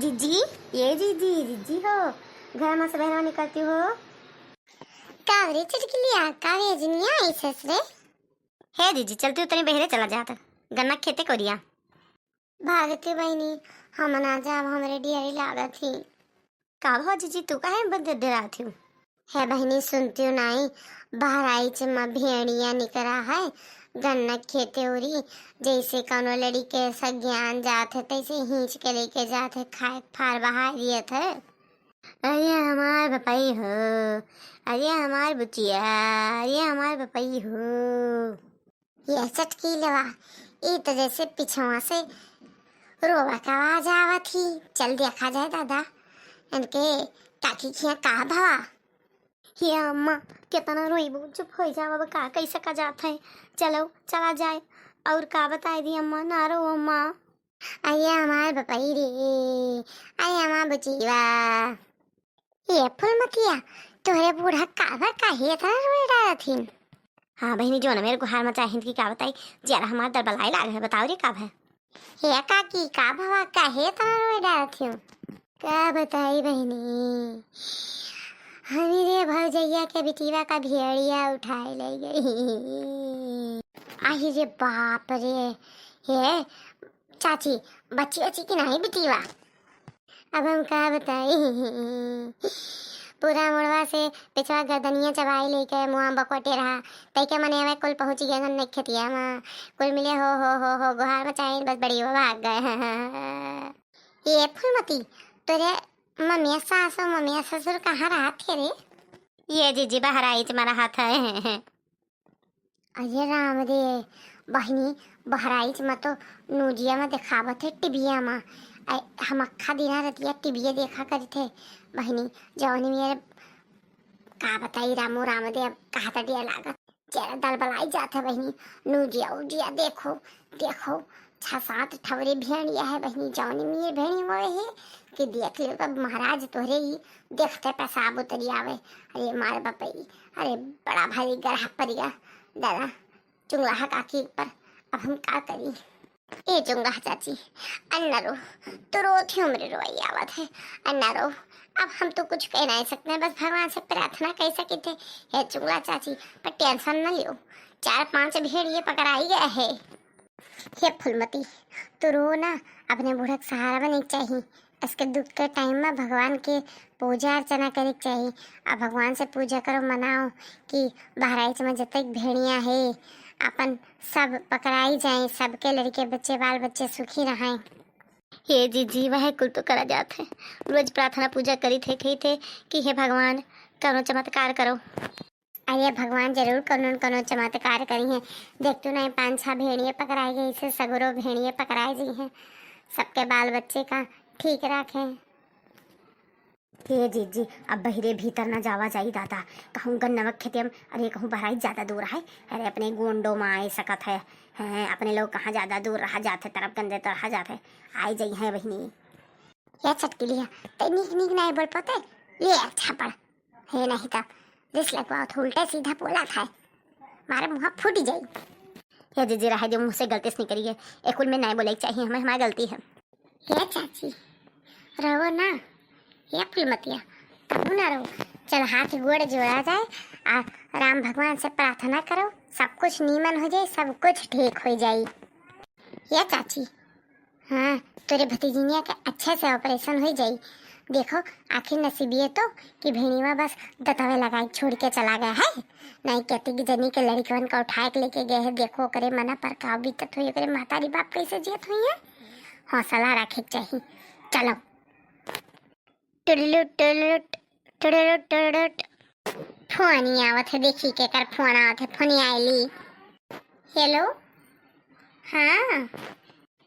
जीजी, ये जीजी जीजी हो, घर में से बहनों निकलती हो। कावरे चिटकिलिया कावे जिनिया आई ससरे हे जीजी, चलती उतनी बहरे चला जाता गन्ना खेते कोरिया। भागती बहनी हम ना जाब हमरे डियरी लागत थी। का हो जीजी, तू काहे बंद डरा थी? है बहनी सुनती हूँ नहीं, बाहर आई चमा भेड़िया निकला है गन्ना खेते उरी, जैसे कौनो लड़ी के सज्ञान जात है तैसे हिंच के लेके जात है, खाए फार बहा दिए थे। अरे हमार बपाई हो, अरे हमार बुचिया, अरे हमार बपाई हो। ये चटकी लवा ई तो जैसे पिछवा से रोवा का आवाज आवत थी। चल देखा जाए दादा इनके काकी खिया का भवा। ये अम्मा कितना रोईबू, चुप हो जा बाबा, का कैसे का जात है, चलो चला जाए। और का बताए दी अम्मा, ना रो अम्मा। अये हमार बपाई रे, अये हमार बुचिवा। ये फूलमतिया तोरे बूढ़ा काबर काहे इतना रोए डाला थी? हाँ बहनी, जो ना मेरे को हार मचा हिंद की का बताई, जरा हमारा दर बलाई लाग है, बताओ रे का है। हे काकी का भवा काहे इतना रोए डाला थी? क्या बताई बहनी, हमी रे भौजैया के बिटिया का भेड़िया उठाए ले गई। आई रे बाप रे, हे चाची बच्ची बच्ची की नहीं बिटिया। अब हम क्या बताई, पूरा मुड़वा से पिछवा गर्दनिया चबाई लेके मुआ बकोटे रहा, तई के मने में कुल पहुंच गया नहीं खेतिया में, कुल मिले हो गुहार मचाई, बस बड़ी वो भाग गए। ये फूलमती तेरे मम्मी सास और मम्मी ससुर कहाँ रहा थे रे? ये जीजी बाहर आई तुम्हारा हाथ है। अरे राम रे बहनी, बहराइच में तो नूजिया में दिखावत है टिबिया में, हम अक्खा दिना रतिया टिबिया देखा करे थे बहनी। जवानी मेरे का बताई रामो राम दे, अब कहा था दिया लागत जरा दल बलाई जाते बहनी। नूजिया उजिया देखो देखो, 6-7 ठवरे भेड़िया है बहनी। जवानी मेरे भेड़ी वो है कि देख लो तब महाराज तोहरे ही देखते पेशाब उतरी आवे। अरे मारे बापई, अरे बड़ा भारी गढ़ा परिया दादा चुंगला काकी पर। अब हम क्या करी? ए चुंगा चाची अन्ना रो, तो रोती हमरे रोई आवत है, अन्ना रो। अब हम तो कुछ कह नहीं सकते, बस भगवान से प्रार्थना कर सके थे। हे चुंगला चाची पर टेंशन न लियो, 4-5 भेड़िए पकड़ाई गए है। हे फुलमती तो रो ना, अपने बूढ़ा का सहारा बने चाहिए। इसके दुख के टाइम में भगवान के पूजा अर्चना करे चाहिए। अब भगवान से पूजा करो, मनाओ कि बहराइच में जब तक भेड़िया है अपन सब पकड़ाई जाए, सबके लड़के बच्चे बाल बच्चे सुखी रहें। हे जीजी वह कुल तो करा जाते, रोज प्रार्थना पूजा करी थे कही थे कि हे भगवान करो चमत्कार करो। अरे भगवान जरूर कौनो चमत्कार करी है। देख तू नहीं 5-6 भेड़िए पकड़ाई गई से, सगुरो भेड़िए पकड़ाई गई हैं, सबके बाल बच्चे का ठीक रखें। हे जीजी अब बहिरे भीतर न जावा जाई दादा, कहूँ गन्नवक खेतियम, अरे कहूँ बहराई ज़्यादा दूर है, अरे अपने गोंडो में आए सकत है, हैं अपने लोग कहाँ ज़्यादा दूर रहा जाते, तरफ गंदे तो रहा जाते, आई जाई है बहनी। ये चटकी लिया ते नीक नीक नहीं बोल पाते, ले अच्छा पड़ है नहीं तब जिस लगवा तो उल्टा सीधा बोला था, मारे मुँह फूट जाई। हे जीजी रहा जो मुँह से गलती से निकली है, एक कुल में नहीं बोले चाहिए, हमें हमारी गलती है। हे चाची रहो ना, ये फुलमतिया कहूँ ना रहो, चल हाथ गोड़ जोड़ा जाए और राम भगवान से प्रार्थना करो, सब कुछ नीमन हो जाए, सब कुछ ठीक हो जाए। ये चाची हाँ तेरे भतीजिनिया का अच्छे से ऑपरेशन हो जाए। देखो आखिर नसीबी है तो कि भेड़िया बस दतवे लगाई छोड़ के चला गया है, नहीं कहती कि जनी के लड़कियों का उठा के लेके गए है। देखो करे मना पर का बीतत हुई, करे मातारी बाप कैसे जियत हुई है, हौसला रखे चाहिए। चलो टुडलुट टुडलुट टुडलुट टुडलुट, फोन आवत है, देखी के कर फोन आवत है, फोन आईली। हेलो हाँ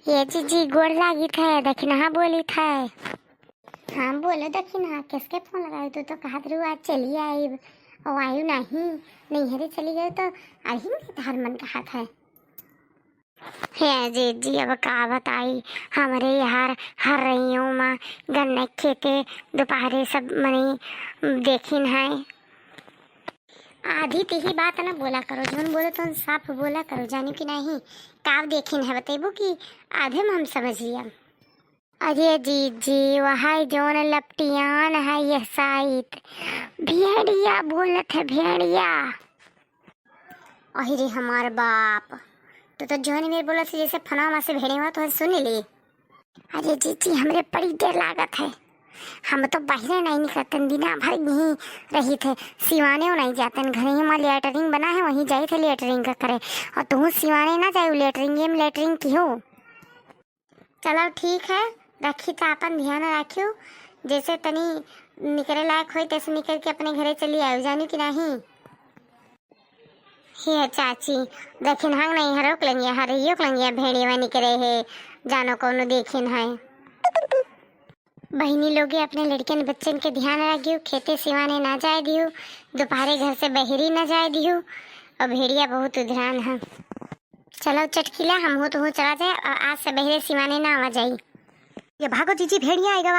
ये जीजी गोड़ लागी था, दक्षिणा बोली था। हाँ बोलो दक्षिणा, किसके फोन लगाई? तो कहा रू आज चली आई और आयु नहीं हरे चली गई तो आई नहीं तार मन कहा था। हे जीजी अब का बताई, हमारे यहाँ हर रही माँ गन्ने खेते दोपहरे सब मनी देखिन है। आधी तीही बात ना बोला करो, जौन बोले तो साफ बोला करो, जानी कि नहीं काव देखिन है बतेबू कि आधे में हम समझिए। अरे जीजी वहाँ जौन लपटियान है ये साइट भेड़िया बोलत है भेड़िया। अरे हमार बाप तो जौन मेरे बोला से जैसे फना वहाँ से भेड़े हुआ तो सुन ली। अरे जीजी हमरे बड़ी देर लागत है, हम तो बाहर नहीं निकलते, दिना भर यहीं रही थे, सिवाने नहीं जाते घर ही में लेटरिंग बना है वहीं जाए थे लेटरिंग का करे, और तू सिवाने ना जाए लेटरिंग में लेटरिंग की हो। चलो ठीक है रखी तो अपन ध्यान रखियो, जैसे तनी निकले लायक हो तैसे निकल के अपने घरे चली आयो जानी कि नहीं। हे चाची देखिन हम नहीं हरोक लेंगे हरियोक लेंगे भेड़िया निकले है जानो कौनो देखिन है। बहनी लोगे अपने लड़कियन बच्चन के ध्यान रखियो, खेते सिवाने ना जाए दियो, दोपहरे घर से बहरी ना जाए दियो, और भेड़िया बहुत उधरान है। चलो चटकिला हम हो तो हो चला जाए और आज से बहरे सिवाने ना आ जाई। ये भागो जीजी भेड़िया आएगा।